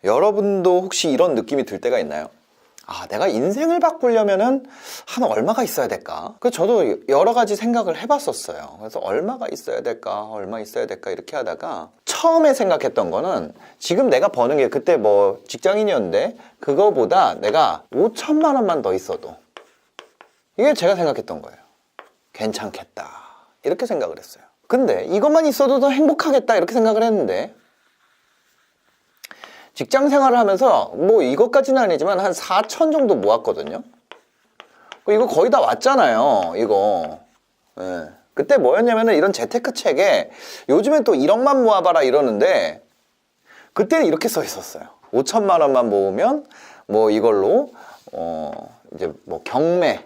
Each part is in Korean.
여러분도 혹시 이런 느낌이 들 때가 있나요? 아, 내가 인생을 바꾸려면은 한 얼마가 있어야 될까? 그래서 저도 여러 가지 생각을 해봤었어요. 그래서 얼마가 있어야 될까? 얼마 있어야 될까? 이렇게 하다가 처음에 생각했던 거는 지금 내가 버는 게 그때 뭐 직장인이었는데 그거보다 내가 5천만 원만 더 있어도 이게 제가 생각했던 거예요. 괜찮겠다. 이렇게 생각을 했어요. 근데 이것만 있어도 더 행복하겠다. 이렇게 생각을 했는데 직장 생활을 하면서 뭐 이것까지는 아니지만 한 4천 정도 모았거든요. 이거 거의 다 왔잖아요. 이거. 네. 그때 뭐였냐면은 이런 재테크 책에 요즘엔 또 1억만 모아봐라 이러는데 그때는 이렇게 써 있었어요. 5천만 원만 모으면 뭐 이걸로 이제 뭐 경매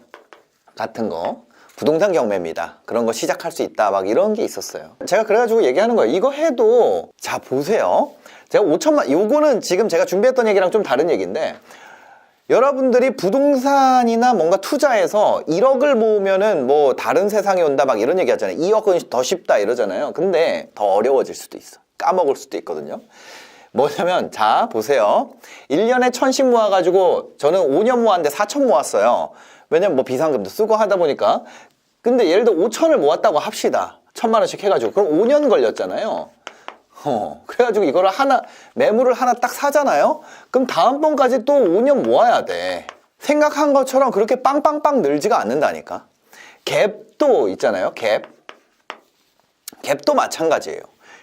같은 거, 부동산 경매입니다. 그런 거 시작할 수 있다. 막 이런 게 있었어요. 제가 그래가지고 얘기하는 거예요. 이거 해도 자 보세요. 제가 5천만, 요거는 지금 제가 준비했던 얘기랑 좀 다른 얘기인데 여러분들이 부동산이나 뭔가 투자해서 1억을 모으면은 뭐 다른 세상에 온다 막 이런 얘기 하잖아요. 2억은 더 쉽다 이러잖아요. 근데 더 어려워질 수도 있어. 까먹을 수도 있거든요. 뭐냐면 자 보세요. 1년에 1,000씩 모아가지고 저는 5년 모았는데 4천 모았어요. 왜냐면 뭐 비상금도 쓰고 하다 보니까. 근데 예를 들어 5천을 모았다고 합시다. 1,000만 원씩 해가지고 그럼 5년 걸렸잖아요. 그래가지고 이거를 매물을 하나 딱 사잖아요? 그럼 다음번까지 또 5년 모아야 돼. 생각한 것처럼 그렇게 빵빵빵 늘지가 않는다니까. 갭도 있잖아요, 갭. 갭도 마찬가지예요.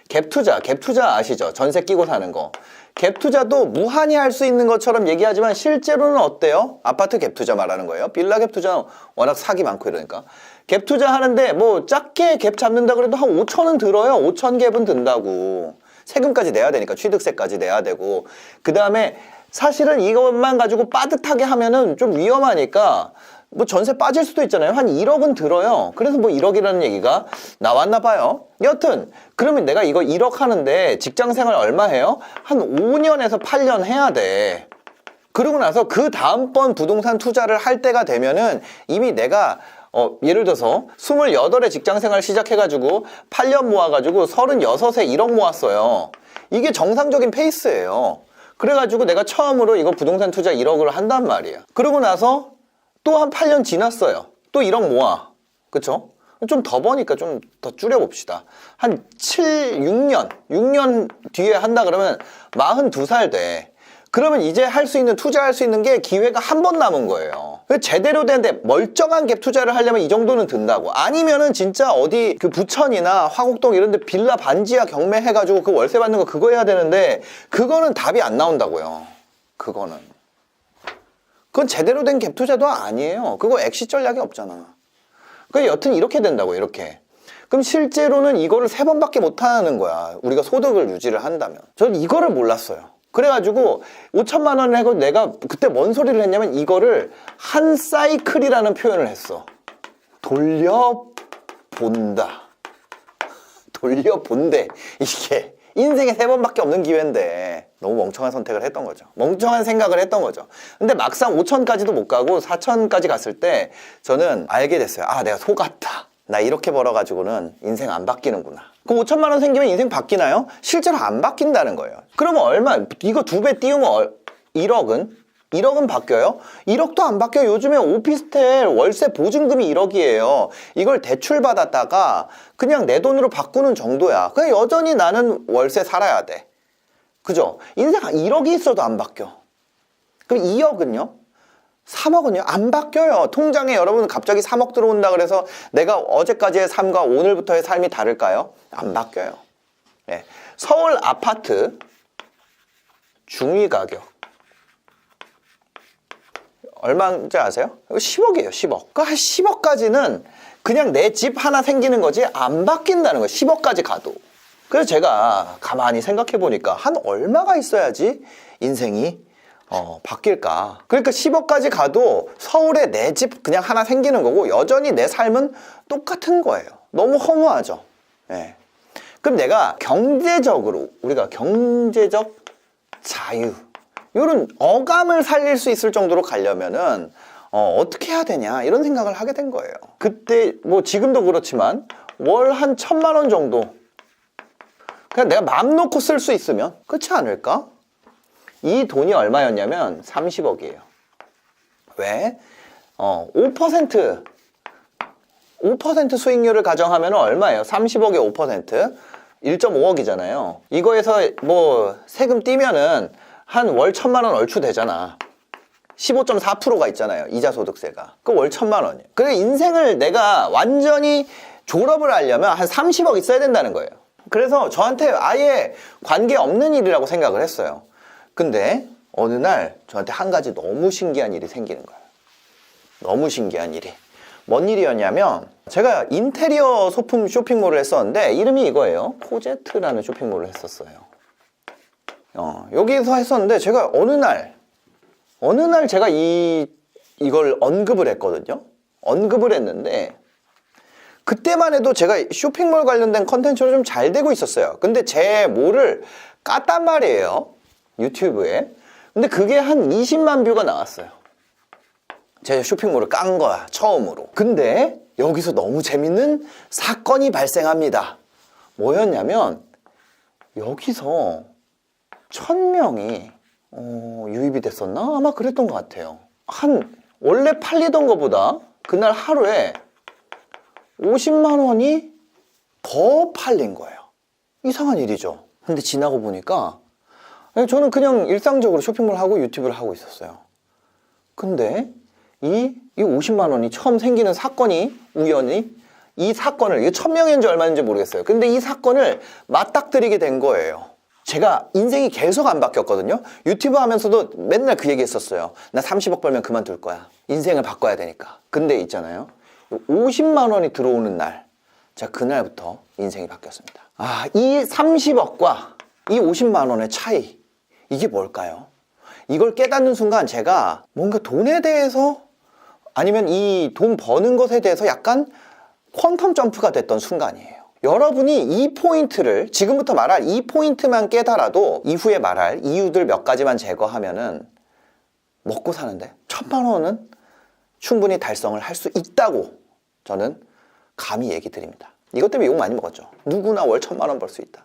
갭 투자 아시죠? 전세 끼고 사는 거. 갭 투자도 무한히 할 수 있는 것처럼 얘기하지만 실제로는 어때요? 아파트 갭 투자 말하는 거예요. 빌라 갭 투자는 워낙 사기 많고 이러니까. 갭 투자 하는데 뭐 작게 갭 잡는다 그래도 한 5천은 들어요. 5천 갭은 든다고. 세금까지 내야 되니까 취득세까지 내야 되고. 그 다음에 사실은 이것만 가지고 빠듯하게 하면은 좀 위험하니까 뭐 전세 빠질 수도 있잖아요. 한 1억은 들어요. 그래서 뭐 1억이라는 얘기가 나왔나 봐요. 여튼 그러면 내가 이거 1억 하는데 직장 생활 얼마 해요? 한 5년에서 8년 해야 돼. 그러고 나서 그 다음번 부동산 투자를 할 때가 되면은 이미 내가 예를 들어서 28에 직장 생활 시작해가지고 8년 모아가지고 36에 1억 모았어요. 이게 정상적인 페이스예요. 그래가지고 내가 처음으로 이거 부동산 투자 1억을 한단 말이에요. 그러고 나서 또 한 8년 지났어요. 또 1억 모아. 그쵸? 좀 더 버니까 좀 더 줄여봅시다. 한 6년 뒤에 한다 그러면 42살 돼. 그러면 이제 할 수 있는, 투자할 수 있는 게 기회가 한 번 남은 거예요. 제대로 된데 멀쩡한 갭 투자를 하려면 이 정도는 든다고. 아니면은 진짜 어디 그 부천이나 화곡동 이런 데 빌라 반지하 경매 해가지고 그 월세 받는 거 그거 해야 되는데 그거는 답이 안 나온다고요. 그거는. 그건 제대로 된 갭 투자도 아니에요. 그거 엑시 전략이 없잖아. 그러니까 여튼 이렇게 된다고, 이렇게. 그럼 실제로는 이거를 3번밖에 못 하는 거야. 우리가 소득을 유지를 한다면. 저는 이거를 몰랐어요. 그래가지고 5천만 원을 하고 내가 그때 뭔 소리를 했냐면 이거를 한 사이클이라는 표현을 했어. 돌려본다. 돌려본대. 이게 인생에 3번밖에 없는 기회인데 너무 멍청한 선택을 했던 거죠. 멍청한 생각을 했던 거죠. 근데 막상 5천까지도 못 가고 4천까지 갔을 때 저는 알게 됐어요. 아, 내가 속았다. 나 이렇게 벌어가지고는 인생 안 바뀌는구나. 그 5천만 원 생기면 인생 바뀌나요? 실제로 안 바뀐다는 거예요. 그러면 얼마? 이거 2배 띄우면 1억은? 1억은 바뀌어요? 1억도 안 바뀌어요. 요즘에 오피스텔 월세 보증금이 1억이에요. 이걸 대출 받았다가 그냥 내 돈으로 바꾸는 정도야. 그냥 여전히 나는 월세 살아야 돼. 그죠? 인생 1억이 있어도 안 바뀌어. 그럼 2억은요? 3억은요? 안 바뀌어요. 통장에 여러분 갑자기 3억 들어온다 그래서 내가 어제까지의 삶과 오늘부터의 삶이 다를까요? 안 바뀌어요. 네. 서울 아파트 중위 가격 얼마인지 아세요? 10억이에요. 10억. 그 한 10억까지는 그냥 내 집 하나 생기는 거지 안 바뀐다는 거예요. 10억까지 가도. 그래서 제가 가만히 생각해 보니까 한 얼마가 있어야지 인생이 바뀔까. 그러니까 10억까지 가도 서울에 내 집 그냥 하나 생기는 거고 여전히 내 삶은 똑같은 거예요. 너무 허무하죠. 네. 그럼 내가 경제적으로 우리가 경제적 자유 이런 어감을 살릴 수 있을 정도로 가려면은 어떻게 해야 되냐 이런 생각을 하게 된 거예요. 그때 뭐 지금도 그렇지만 월 한 1,000만 원 정도 그냥 내가 마음 놓고 쓸 수 있으면 그렇지 않을까? 이 돈이 얼마였냐면 30억이에요. 왜? 5% 수익률을 가정하면 얼마예요? 30억에 5%? 1.5억이잖아요. 이거에서 뭐 세금 떼면은 한 월 1,000만 원 얼추 되잖아. 15.4%가 있잖아요. 이자소득세가. 그 월 1,000만 원이에요. 그래 인생을 내가 완전히 졸업을 하려면 한 30억 있어야 된다는 거예요. 그래서 저한테 아예 관계없는 일이라고 생각을 했어요. 근데 어느 날 저한테 한 가지 너무 신기한 일이 생기는 거예요. 너무 신기한 일이. 뭔 일이었냐면 제가 인테리어 소품 쇼핑몰을 했었는데 이름이 이거예요. 코제트라는 쇼핑몰을 했었어요. 여기서 했었는데 제가 어느 날 제가 이걸 언급을 했거든요. 언급을 했는데 그때만 해도 제가 쇼핑몰 관련된 컨텐츠로 좀 잘 되고 있었어요. 근데 제 몰을 깠단 말이에요. 유튜브에. 근데 그게 한 20만 뷰가 나왔어요. 제 쇼핑몰을 깐 거야, 처음으로. 근데 여기서 너무 재밌는 사건이 발생합니다. 뭐였냐면 여기서 1,000명이 유입이 됐었나? 아마 그랬던 것 같아요. 원래 팔리던 것보다 그날 하루에 50만 원이 더 팔린 거예요. 이상한 일이죠. 근데 지나고 보니까 저는 그냥 일상적으로 쇼핑몰 하고 유튜브를 하고 있었어요. 근데 이 50만 원이 처음 생기는 사건이 우연히 이 사건을, 이게 1,000명인지 얼마인지 모르겠어요. 근데 이 사건을 맞닥뜨리게 된 거예요. 제가 인생이 계속 안 바뀌었거든요. 유튜브 하면서도 맨날 그 얘기 했었어요. 나 30억 벌면 그만둘 거야. 인생을 바꿔야 되니까. 근데 있잖아요. 50만 원이 들어오는 날, 제가 그날부터 인생이 바뀌었습니다. 이 30억과 이 50만 원의 차이, 이게 뭘까요? 이걸 깨닫는 순간 제가 뭔가 돈에 대해서 아니면 이 돈 버는 것에 대해서 약간 퀀텀 점프가 됐던 순간이에요. 여러분이 이 포인트를, 지금부터 말할 이 포인트만 깨달아도 이후에 말할 이유들 몇 가지만 제거하면은 먹고 사는데 1,000만 원은 충분히 달성을 할 수 있다고 저는 감히 얘기 드립니다. 이것 때문에 욕 많이 먹었죠. 누구나 월 1,000만 원 벌 수 있다.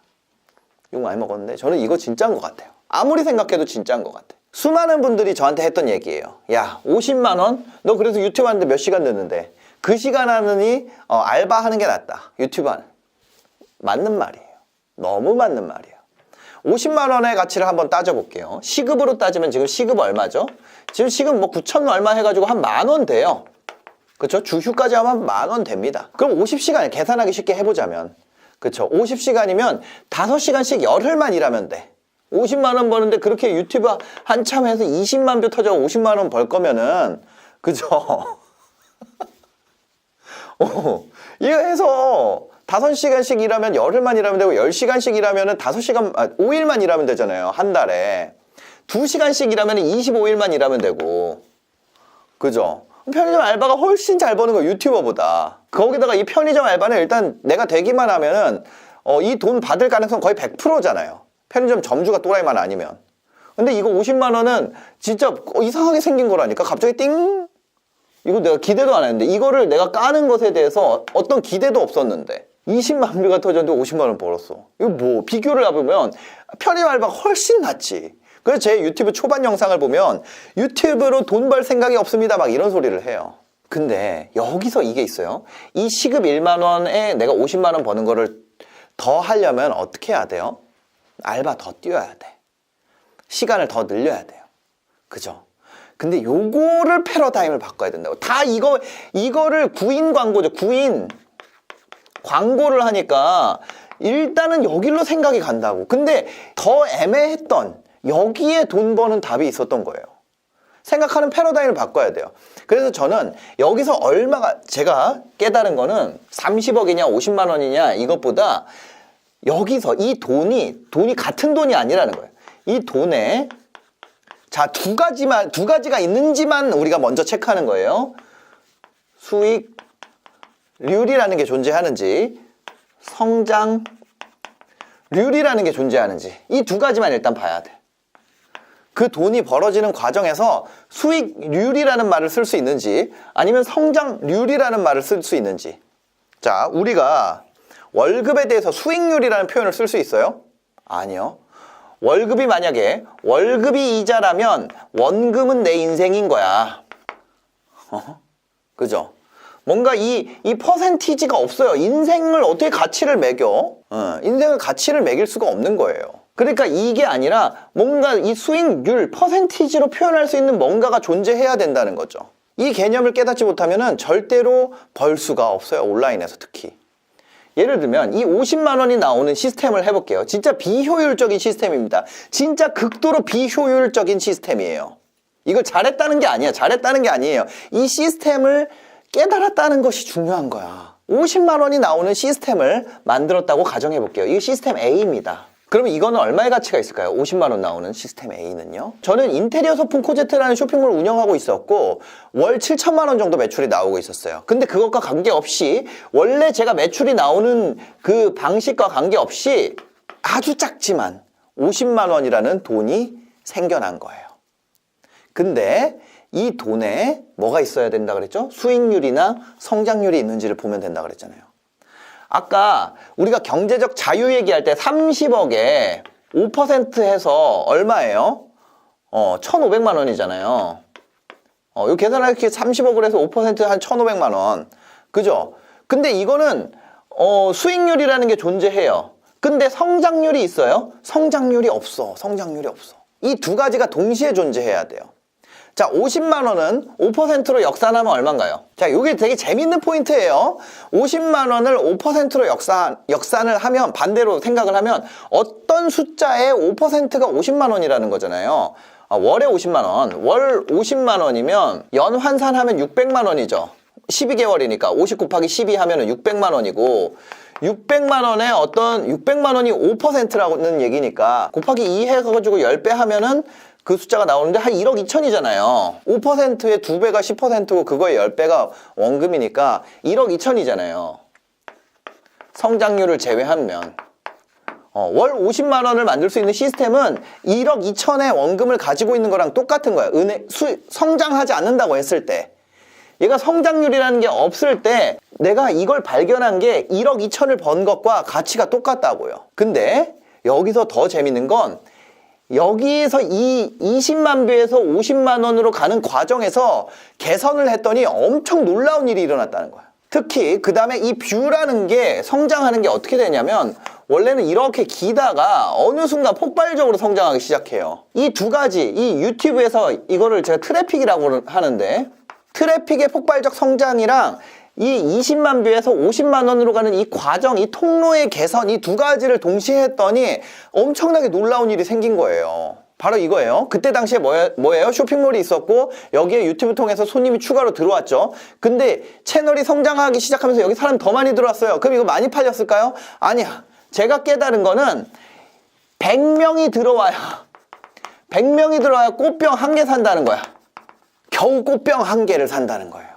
욕 많이 먹었는데 저는 이거 진짜인 것 같아요. 아무리 생각해도 진짜인 것 같아요. 수많은 분들이 저한테 했던 얘기예요. 야, 50만 원? 너 그래서 유튜브 하는데 몇 시간 듣는데 그 시간 하느니 알바하는 게 낫다. 유튜브 하는. 맞는 말이에요. 너무 맞는 말이에요. 50만 원의 가치를 한번 따져볼게요. 시급으로 따지면 지금 시급 얼마죠? 지금 시급 뭐 9천 얼마 해가지고 한 10,000원 돼요. 그렇죠? 주휴까지 하면 10,000원 됩니다. 그럼 50시간 계산하기 쉽게 해보자면, 그렇죠? 50시간이면 5시간씩 열흘만 일하면 돼. 50만 원 버는데 그렇게 유튜브 한참 해서 20만 뷰 터져 50만 원 벌 거면은, 그죠? 이거 해서 5시간씩 일하면 열흘만 일하면 되고 10시간씩 일하면 5일만 일하면 되잖아요. 한 달에. 2시간씩 일하면 25일만 일하면 되고. 그죠? 편의점 알바가 훨씬 잘 버는 거예요. 유튜버보다. 거기다가 이 편의점 알바는 일단 내가 되기만 하면은 이 돈 받을 가능성 거의 100%잖아요. 편의점 점주가 또라이만 아니면. 근데 이거 50만 원은 진짜 이상하게 생긴 거라니까. 갑자기 띵! 이거 내가 기대도 안 했는데 이거를 내가 까는 것에 대해서 어떤 기대도 없었는데 20만 뷰가 터졌는데 50만 원 벌었어. 이거 뭐 비교를 해보면 편의점 알바가 훨씬 낫지. 그래서 제 유튜브 초반 영상을 보면 유튜브로 돈 벌 생각이 없습니다 막 이런 소리를 해요. 근데 여기서 이게 있어요. 이 시급 1만 원에 내가 50만 원 버는 거를 더 하려면 어떻게 해야 돼요? 알바 더 뛰어야 돼. 시간을 더 늘려야 돼요. 그죠? 근데 요거를 패러다임을 바꿔야 된다고. 다 이거를 구인 광고죠. 구인 광고를 하니까 일단은 여기로 생각이 간다고. 근데 더 애매했던 여기에 돈 버는 답이 있었던 거예요. 생각하는 패러다임을 바꿔야 돼요. 그래서 저는 여기서 제가 깨달은 거는 30억이냐 50만 원이냐 이것보다 여기서 이 돈이 같은 돈이 아니라는 거예요. 이 돈에 자, 두 가지가 있는지만 우리가 먼저 체크하는 거예요. 수익률이라는 게 존재하는지, 성장률이라는 게 존재하는지, 이 두 가지만 일단 봐야 돼. 그 돈이 벌어지는 과정에서 수익률이라는 말을 쓸 수 있는지, 아니면 성장률이라는 말을 쓸 수 있는지. 자, 우리가 월급에 대해서 수익률이라는 표현을 쓸 수 있어요? 아니요. 월급이 만약에 월급이 이자라면 원금은 내 인생인 거야. 그죠? 뭔가 이 퍼센티지가 없어요. 인생을 어떻게 가치를 매겨? 인생을 가치를 매길 수가 없는 거예요. 그러니까 이게 아니라 뭔가 이 수익률, 퍼센티지로 표현할 수 있는 뭔가가 존재해야 된다는 거죠. 이 개념을 깨닫지 못하면 절대로 벌 수가 없어요. 온라인에서 특히. 예를 들면 이 50만 원이 나오는 시스템을 해볼게요. 진짜 비효율적인 시스템입니다. 진짜 극도로 비효율적인 시스템이에요. 이걸 잘했다는 게 아니야. 잘했다는 게 아니에요. 이 시스템을 깨달았다는 것이 중요한 거야. 50만 원이 나오는 시스템을 만들었다고 가정해 볼게요. 이 시스템 A입니다. 그러면 이거는 얼마의 가치가 있을까요? 50만 원 나오는 시스템 A는요. 저는 인테리어 소품 코제트라는 쇼핑몰을 운영하고 있었고 월 7천만 원 정도 매출이 나오고 있었어요. 근데 그것과 관계없이 원래 제가 매출이 나오는 그 방식과 관계없이 아주 작지만 50만 원이라는 돈이 생겨난 거예요. 근데 이 돈에 뭐가 있어야 된다 그랬죠? 수익률이나 성장률이 있는지를 보면 된다 그랬잖아요. 아까 우리가 경제적 자유 얘기할 때 30억에 5% 해서 얼마예요? 1,500만 원이잖아요. 이 계산할 때 30억을 해서 5% 한 1,500만 원. 그죠? 근데 이거는 수익률이라는 게 존재해요. 근데 성장률이 있어요? 성장률이 없어. 성장률이 없어. 이 두 가지가 동시에 존재해야 돼요. 자, 50만 원은 5%로 역산하면 얼마인가요? 자, 이게 되게 재밌는 포인트예요. 50만 원을 5%로 역산을 하면, 반대로 생각을 하면 어떤 숫자의 5%가 50만 원이라는 거잖아요. 월에 50만 원. 월 50만 원이면 연 환산하면 600만 원이죠. 12개월이니까 50 곱하기 12 하면은 600만 원이고 600만 원에 600만 원이 5%라는 얘기니까 곱하기 2 해가지고 10배 하면은 그 숫자가 나오는데 한 1억 2천이잖아요. 5%의 2배가 10%고 그거의 10배가 원금이니까 1억 2천이잖아요. 성장률을 제외하면. 월 50만 원을 만들 수 있는 시스템은 1억 2천의 원금을 가지고 있는 거랑 똑같은 거야. 성장하지 않는다고 했을 때. 얘가 성장률이라는 게 없을 때 내가 이걸 발견한 게 1억 2천을 번 것과 가치가 똑같다고요. 근데 여기서 더 재밌는 건 여기에서 이 20만 배에서 50만 원으로 가는 과정에서 개선을 했더니 엄청 놀라운 일이 일어났다는 거야. 특히 그 다음에 이 뷰라는 게 성장하는 게 어떻게 되냐면 원래는 이렇게 기다가 어느 순간 폭발적으로 성장하기 시작해요. 이 두 가지, 이 유튜브에서 이거를 제가 트래픽이라고 하는데 트래픽의 폭발적 성장이랑 이 20만 뷰에서 50만 원으로 가는 이 과정, 이 통로의 개선, 이 두 가지를 동시에 했더니 엄청나게 놀라운 일이 생긴 거예요. 바로 이거예요. 그때 당시에 뭐예요? 쇼핑몰이 있었고 여기에 유튜브 통해서 손님이 추가로 들어왔죠. 근데 채널이 성장하기 시작하면서 여기 사람 더 많이 들어왔어요. 그럼 이거 많이 팔렸을까요? 아니야. 제가 깨달은 거는 100명이 들어와야 100명이 들어와야 꽃병 한 개 산다는 거야. 겨우 꽃병 한 개를 산다는 거예요.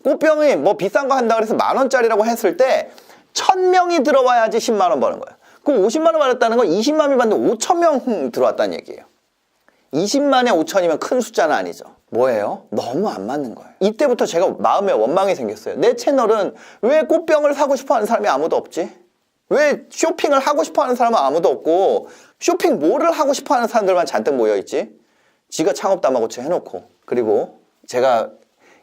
꽃병이 뭐 비싼 거 한다 그래서 10,000원짜리라고 했을 때 1,000명이 들어와야지 10만 원 버는 거예요. 그럼 50만 원 받았다는 건 20만이 받는데 5,000명 들어왔다는 얘기예요. 20만에 5,000이면 큰 숫자는 아니죠. 뭐예요? 너무 안 맞는 거예요. 이때부터 제가 마음에 원망이 생겼어요. 내 채널은 왜 꽃병을 사고 싶어하는 사람이 아무도 없지? 왜 쇼핑을 하고 싶어하는 사람은 아무도 없고 쇼핑몰을 하고 싶어하는 사람들만 잔뜩 모여있지? 지가 창업 다마고치 해놓고. 그리고 제가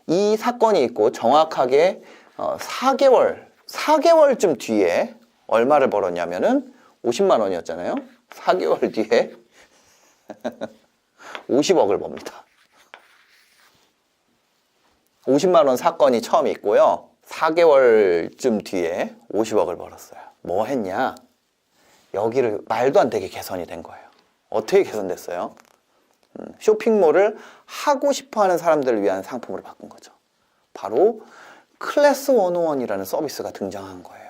이 사건이 있고 정확하게 4개월쯤 뒤에 얼마를 벌었냐면은 50만 원이었잖아요. 4개월 뒤에 50억을 법니다. 50만 원 사건이 처음 있고요. 4개월쯤 뒤에 50억을 벌었어요. 뭐 했냐? 여기를 말도 안 되게 개선이 된 거예요. 어떻게 개선됐어요? 쇼핑몰을 하고 싶어하는 사람들을 위한 상품으로 바꾼 거죠. 바로 클래스 101이라는 서비스가 등장한 거예요.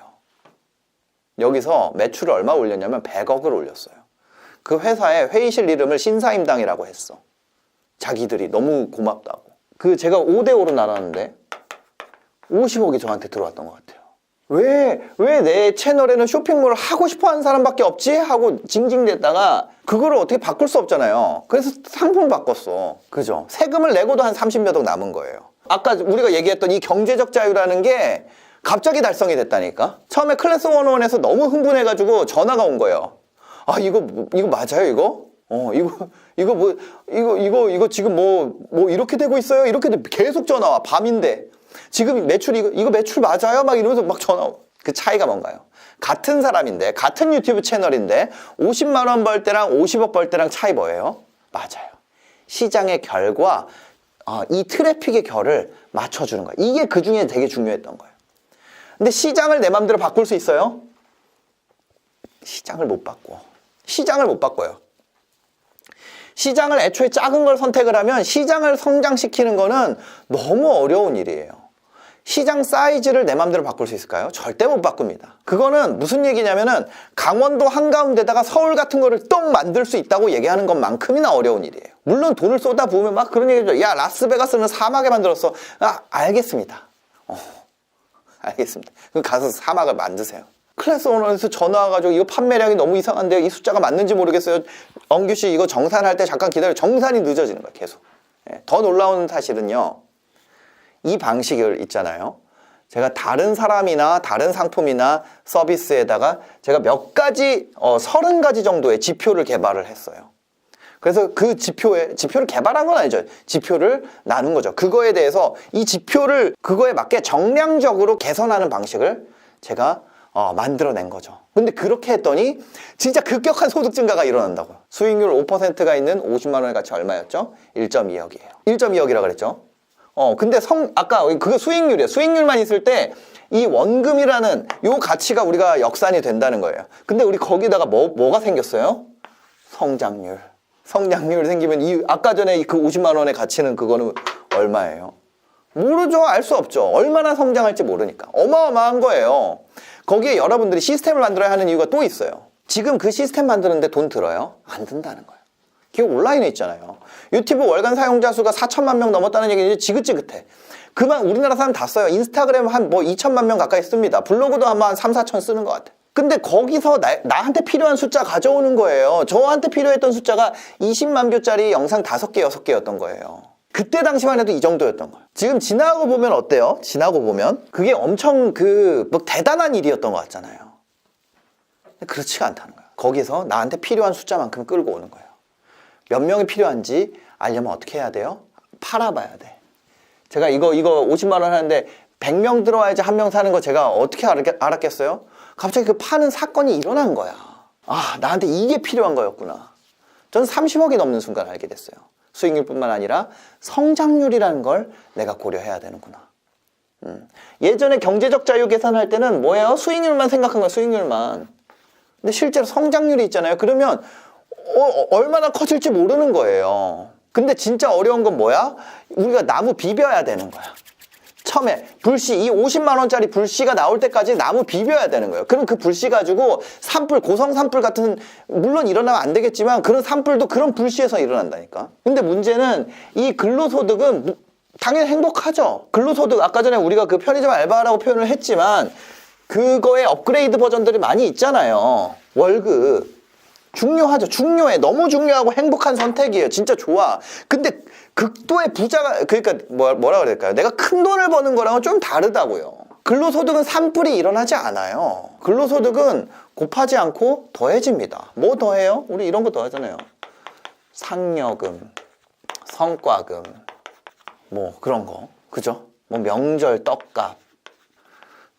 여기서 매출을 얼마 올렸냐면 100억을 올렸어요. 그 회사의 회의실 이름을 신사임당이라고 했어. 자기들이 너무 고맙다고. 제가 5대5로 나눴는데 50억이 저한테 들어왔던 것 같아요. 왜 내 채널에는 쇼핑몰을 하고 싶어하는 사람밖에 없지? 하고 징징댔다가 그거를 어떻게 바꿀 수 없잖아요. 그래서 상품을 바꿨어. 그죠? 세금을 내고도 한 30몇 억 남은 거예요. 아까 우리가 얘기했던 이 경제적 자유라는 게 갑자기 달성이 됐다니까. 처음에 클래스 101에서 너무 흥분해가지고 전화가 온 거예요. 아, 이거 맞아요, 이거? 이거 지금 뭐 이렇게 되고 있어요? 이렇게 계속 전화 와. 밤인데. 지금 매출, 이거 매출 맞아요? 막 이러면서 막 전화 와. 그 차이가 뭔가요? 같은 사람인데, 같은 유튜브 채널인데, 50만 원 벌 때랑 50억 벌 때랑 차이 뭐예요? 맞아요. 시장의 결과, 이 트래픽의 결을 맞춰주는 거예요. 이게 그 중에 되게 중요했던 거예요. 근데 시장을 내 맘대로 바꿀 수 있어요? 시장을 못 바꿔. 시장을 못 바꿔요. 시장을 애초에 작은 걸 선택을 하면 시장을 성장시키는 거는 너무 어려운 일이에요. 시장 사이즈를 내 맘대로 바꿀 수 있을까요? 절대 못 바꿉니다. 그거는 무슨 얘기냐면은 강원도 한가운데다가 서울 같은 거를 똥 만들 수 있다고 얘기하는 것만큼이나 어려운 일이에요. 물론 돈을 쏟아부으면 막 그런 얘기죠. 야, 라스베가스는 사막에 만들었어. 알겠습니다. 알겠습니다. 그럼 가서 사막을 만드세요. 클래스 오너에서 전화 와가지고 이거 판매량이 너무 이상한데요. 이 숫자가 맞는지 모르겠어요. 엄규 씨 이거 정산할 때 잠깐 기다려. 정산이 늦어지는 거야, 계속. 더 놀라운 사실은요. 이 방식을 있잖아요. 제가 다른 사람이나 다른 상품이나 서비스에다가 제가 몇 가지, 30가지 정도의 지표를 개발을 했어요. 그래서 그 지표를 개발한 건 아니죠. 지표를 나눈 거죠. 그거에 대해서 이 지표를 그거에 맞게 정량적으로 개선하는 방식을 제가 만들어낸 거죠. 근데 그렇게 했더니 진짜 급격한 소득 증가가 일어난다고요. 수익률 5%가 있는 50만 원의 가치 얼마였죠? 1.2억이에요. 1.2억이라고 그랬죠. 근데 아까 그거 수익률이에요. 수익률만 있을 때 이 원금이라는 요 가치가 우리가 역산이 된다는 거예요. 근데 우리 거기다가 뭐가 생겼어요? 성장률 생기면 아까 전에 그 50만 원의 가치는 그거는 얼마예요? 모르죠. 알 수 없죠. 얼마나 성장할지 모르니까. 어마어마한 거예요. 거기에 여러분들이 시스템을 만들어야 하는 이유가 또 있어요. 지금 그 시스템 만드는데 돈 들어요? 안 든다는 거예요. 기업 온라인에 있잖아요. 유튜브 월간 사용자 수가 4천만 명 넘었다는 얘기는 지긋지긋해. 그만 우리나라 사람 다 써요. 인스타그램 한 2천만 명 가까이 씁니다. 블로그도 아마 한 3, 4천 쓰는 것 같아. 근데 거기서 나한테 필요한 숫자 가져오는 거예요. 저한테 필요했던 숫자가 20만 뷰짜리 영상 5개, 6개였던 거예요. 그때 당시만 해도 이 정도였던 거예요. 지금 지나고 보면 어때요? 지나고 보면 그게 엄청 대단한 일이었던 것 같잖아요. 근데 그렇지가 않다는 거예요. 거기서 나한테 필요한 숫자만큼 끌고 오는 거예요. 몇 명이 필요한지 알려면 어떻게 해야 돼요? 팔아봐야 돼. 제가 이거 50만 원 하는데 100명 들어와야지 한 명 사는 거 제가 어떻게 알았겠어요? 갑자기 그 파는 사건이 일어난 거야. 나한테 이게 필요한 거였구나. 전 30억이 넘는 순간 알게 됐어요. 수익률뿐만 아니라 성장률이라는 걸 내가 고려해야 되는구나. 예전에 경제적 자유 계산할 때는 뭐예요? 수익률만 생각한 거야, 수익률만. 근데 실제로 성장률이 있잖아요. 그러면 얼마나 커질지 모르는 거예요. 근데 진짜 어려운 건 뭐야? 우리가 나무 비벼야 되는 거야. 처음에 이 50만 원짜리 불씨가 나올 때까지 나무 비벼야 되는 거예요. 그럼 그 불씨 가지고 고성 산불 같은, 물론 일어나면 안 되겠지만 그런 산불도 그런 불씨에서 일어난다니까. 근데 문제는 이 근로소득은 당연히 행복하죠. 근로소득 아까 전에 우리가 그 편의점 알바라고 표현을 했지만 그거의 업그레이드 버전들이 많이 있잖아요. 월급. 중요하죠. 중요해. 너무 중요하고 행복한 선택이에요. 진짜 좋아. 근데 극도의 부자가, 그러니까 뭐라 그래야 될까요? 내가 큰 돈을 버는 거랑은 좀 다르다고요. 근로소득은 산불이 일어나지 않아요. 근로소득은 곱하지 않고 더해집니다. 뭐 더해요? 우리 이런 거 더하잖아요. 상여금, 성과금, 뭐 그런 거. 그죠? 뭐 명절 떡값,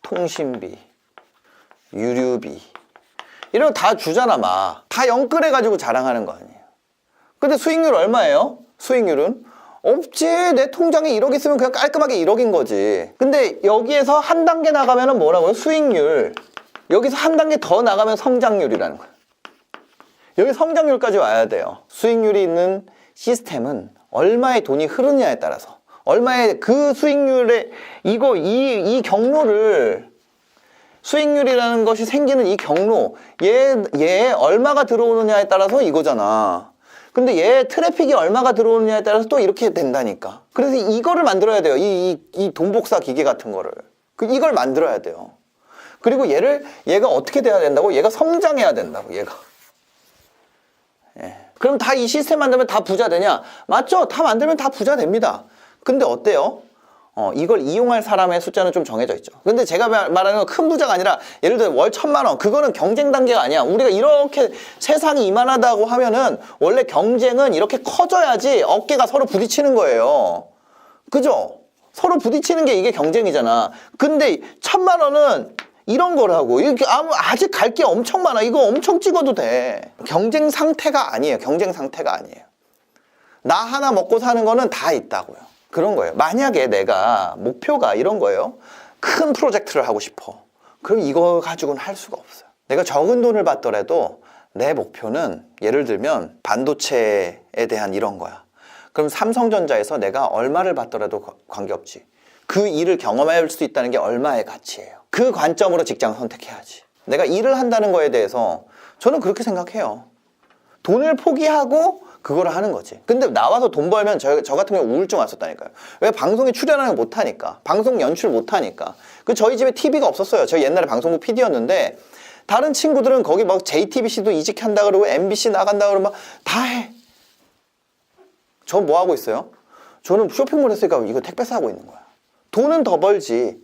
통신비, 유류비. 이런 거 다 주잖아, 막. 다 영끌해가지고 자랑하는 거 아니에요. 근데 수익률 얼마예요? 수익률은? 없지. 내 통장에 1억 있으면 그냥 깔끔하게 1억인 거지. 근데 여기에서 한 단계 나가면 뭐라고요? 수익률. 여기서 한 단계 더 나가면 성장률이라는 거예요. 여기 성장률까지 와야 돼요. 수익률이 있는 시스템은 얼마의 돈이 흐르느냐에 따라서, 얼마의 그 수익률에, 이 경로를, 수익률이라는 것이 생기는 이 경로, 얘 얼마가 들어오느냐에 따라서 이거잖아. 근데 얘 트래픽이 얼마가 들어오느냐에 따라서 또 이렇게 된다니까. 그래서 이거를 만들어야 돼요. 이 돈복사 기계 같은 거를. 이걸 만들어야 돼요. 그리고 얘가 어떻게 돼야 된다고? 얘가 성장해야 된다고, 얘가. 예. 그럼 다 이 시스템 만들면 다 부자 되냐? 맞죠? 다 만들면 다 부자 됩니다. 근데 어때요? 이걸 이용할 사람의 숫자는 좀 정해져 있죠. 근데 제가 말하는 건 큰 부자가 아니라 예를 들어 월 1,000만 원, 그거는 경쟁 단계가 아니야. 우리가 이렇게 세상이 이만하다고 하면은 원래 경쟁은 이렇게 커져야지 어깨가 서로 부딪히는 거예요. 그죠? 서로 부딪히는 게 이게 경쟁이잖아. 근데 1,000만 원은 이런 거라고. 이렇게 아직 갈 게 엄청 많아. 이거 엄청 찍어도 돼. 경쟁 상태가 아니에요. 경쟁 상태가 아니에요. 나 하나 먹고 사는 거는 다 있다고요. 그런 거예요. 만약에 내가 목표가 이런 거예요. 큰 프로젝트를 하고 싶어. 그럼 이거 가지고는 할 수가 없어요. 내가 적은 돈을 받더라도 내 목표는 예를 들면 반도체에 대한 이런 거야. 그럼 삼성전자에서 내가 얼마를 받더라도 관계없지. 그 일을 경험할 수 있다는 게 얼마의 가치예요. 그 관점으로 직장을 선택해야지. 내가 일을 한다는 거에 대해서 저는 그렇게 생각해요. 돈을 포기하고 그거를 하는 거지. 근데 나와서 돈 벌면 저 같은 경우 우울증 왔었다니까요. 왜? 방송에 출연하는 거 못하니까. 방송 연출 못하니까. 저희 집에 TV가 없었어요. 저 옛날에 방송국 PD였는데 다른 친구들은 거기 막 JTBC도 이직한다 그러고 MBC 나간다 그러고 막 다 해. 저 뭐 하고 있어요? 저는 쇼핑몰 했으니까 이거 택배 싸고 있는 거야. 돈은 더 벌지.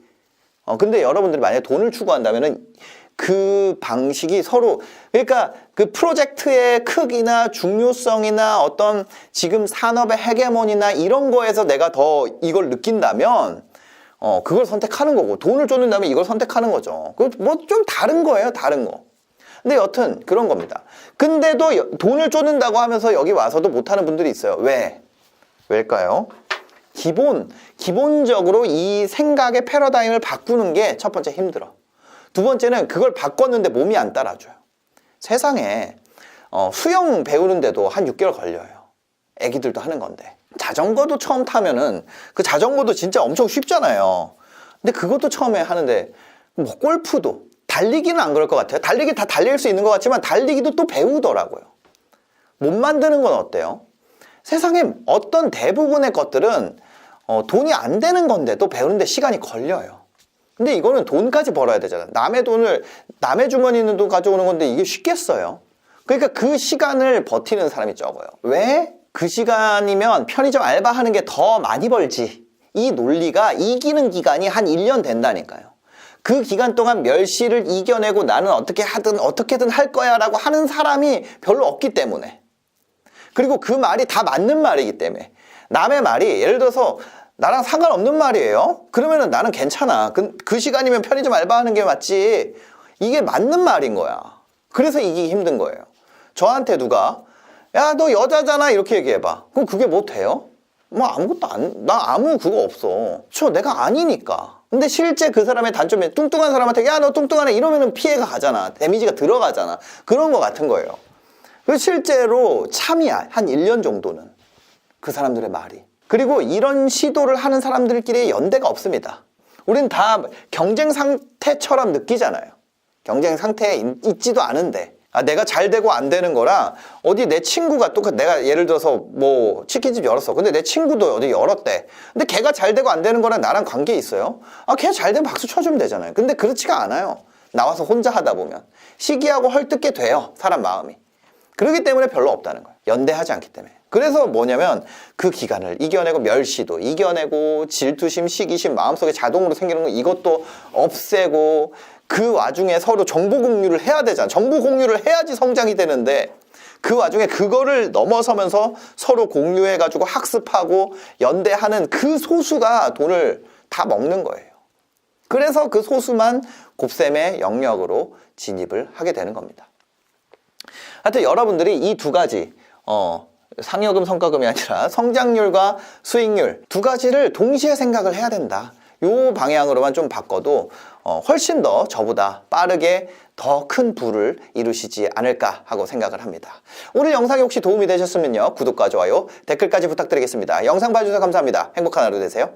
근데 여러분들이 만약에 돈을 추구한다면은 그 방식이 서로, 그러니까 그 프로젝트의 크기나 중요성이나 어떤 지금 산업의 헤게모니나 이런 거에서 내가 더 이걸 느낀다면 그걸 선택하는 거고, 돈을 쫓는다면 이걸 선택하는 거죠. 뭐 좀 다른 거예요, 다른 거. 근데 여튼 그런 겁니다. 근데도 돈을 쫓는다고 하면서 여기 와서도 못하는 분들이 있어요. 왜일까요? 기본적으로 이 생각의 패러다임을 바꾸는 게 첫 번째 힘들어. 두 번째는 그걸 바꿨는데 몸이 안 따라줘요. 세상에 수영 배우는데도 한 6개월 걸려요. 애기들도 하는 건데. 자전거도 처음 타면은 그 자전거도 진짜 엄청 쉽잖아요. 근데 그것도 처음에 하는데 뭐 골프도, 달리기는 안 그럴 것 같아요. 달리기 다 달릴 수 있는 것 같지만 달리기도 또 배우더라고요. 못 만드는 건 어때요? 세상에 어떤 대부분의 것들은 돈이 안 되는 건데도 배우는데 시간이 걸려요. 근데 이거는 돈까지 벌어야 되잖아요. 남의 돈을, 남의 주머니에 있는 돈 가져오는 건데 이게 쉽겠어요? 그러니까 그 시간을 버티는 사람이 적어요. 왜? 그 시간이면 편의점 알바하는 게 더 많이 벌지. 이 논리가 이기는 기간이 한 1년 된다니까요. 그 기간 동안 멸시를 이겨내고 나는 어떻게 하든 어떻게든 할 거야 라고 하는 사람이 별로 없기 때문에. 그리고 그 말이 다 맞는 말이기 때문에. 남의 말이 예를 들어서 나랑 상관없는 말이에요. 그러면은 나는 괜찮아. 그 시간이면 편의점 알바하는 게 맞지. 이게 맞는 말인 거야. 그래서 이기기 힘든 거예요. 저한테 누가 야, 너 여자잖아 이렇게 얘기해봐. 그럼 그게 뭐 돼요? 뭐 아무것도 나 아무 그거 없어. 내가 아니니까. 근데 실제 그 사람의 단점이 뚱뚱한 사람한테 야, 너 뚱뚱하네 이러면은 피해가 가잖아. 데미지가 들어가잖아. 그런 거 같은 거예요. 그래서 실제로 참이야. 한 1년 정도는. 그 사람들의 말이. 그리고 이런 시도를 하는 사람들끼리 연대가 없습니다. 우린 다 경쟁 상태처럼 느끼잖아요. 경쟁 상태에 있지도 않은데 내가 잘 되고 안 되는 거랑 어디 내 친구가 또 내가 예를 들어서 뭐 치킨집 열었어. 근데 내 친구도 어디 열었대. 근데 걔가 잘 되고 안 되는 거랑 나랑 관계 있어요? 걔 잘 되면 박수 쳐주면 되잖아요. 근데 그렇지가 않아요. 나와서 혼자 하다 보면 시기하고 헐뜯게 돼요. 사람 마음이. 그렇기 때문에 별로 없다는 거예요. 연대하지 않기 때문에. 그래서 뭐냐면 그 기간을 이겨내고 멸시도 이겨내고 질투심, 시기심, 마음속에 자동으로 생기는 거 이것도 없애고 그 와중에 서로 정보 공유를 해야 되잖아. 정보 공유를 해야지 성장이 되는데 그 와중에 그거를 넘어서면서 서로 공유해가지고 학습하고 연대하는 그 소수가 돈을 다 먹는 거예요. 그래서 그 소수만 곱셈의 영역으로 진입을 하게 되는 겁니다. 하여튼 여러분들이 이 두 가지 상여금, 성과금이 아니라 성장률과 수익률 두 가지를 동시에 생각을 해야 된다. 요 방향으로만 좀 바꿔도 훨씬 더 저보다 빠르게 더 큰 부를 이루시지 않을까 하고 생각을 합니다. 오늘 영상이 혹시 도움이 되셨으면요. 구독과 좋아요, 댓글까지 부탁드리겠습니다. 영상 봐주셔서 감사합니다. 행복한 하루 되세요.